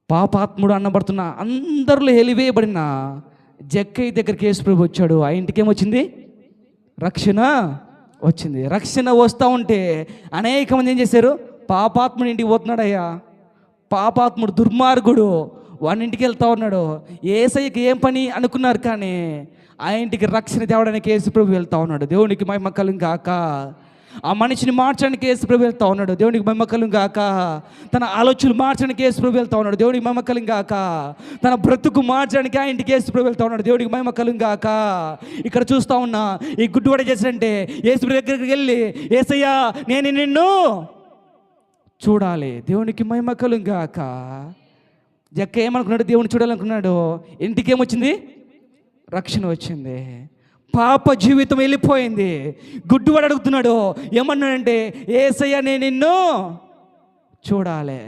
పాపాత్ముడు అనబడుతున్న అందరిలో వెలివేయబడిన జక్కయ్య దగ్గరికి యేసు ప్రభు వచ్చాడు. ఆ ఇంటికి ఏమొచ్చింది? రక్షణ వచ్చింది. రక్షణ వస్తూ ఉంటే అనేక మంది ఏం చేశారు? పాపాత్ముడు ఇంటికి పోతున్నాడయ్యా, పాపాత్ముడు దుర్మార్గుడు వాడి ఇంటికి వెళ్తా ఉన్నాడు. యేసయ్యకి ఏం పని అనుకున్నారు, కానీ ఆ ఇంటికి రక్షణ తేవడానికి యేసు ప్రభు వెళ్తా ఉన్నాడు. దేవునికి మహిమ కలుగును గాక. ఆ మనిషిని మార్చడానికి యేసు ప్రభు వెళ్తా ఉన్నాడు. దేవునికి మహిమ కలుగును గాక. తన ఆలోచనలు మార్చడానికి యేసు ప్రభు వెళ్తా ఉన్నాడు. దేవునికి మహిమ కలుగును గాక. తన బ్రతుకు మార్చడానికి ఆ ఇంటికి యేసు ప్రభు వెళ్తా ఉన్నాడు. దేవునికి మహిమ కలుగును గాక. ఇక్కడ చూస్తా ఉన్నా, ఈ గుడ్డివాడు ఏం చేశాడంటే యేసు ప్రభు దగ్గరికి వెళ్ళి, యేసయ్యా నేను నిన్ను చూడాలి. దేవునికి మహిమ కలుగును గాక. జక్క ఏమనుకున్నాడు? దేవుని చూడాలనుకున్నాడు. ఇంటికి ఏమొచ్చింది? రక్షణ వచ్చింది. పాప జీవితం వెళ్ళిపోయింది. గుడ్డివాడు అడుగుతున్నాడు, ఏమన్నాడంటే యేసయ్యా నేను నిన్ను చూడాలి.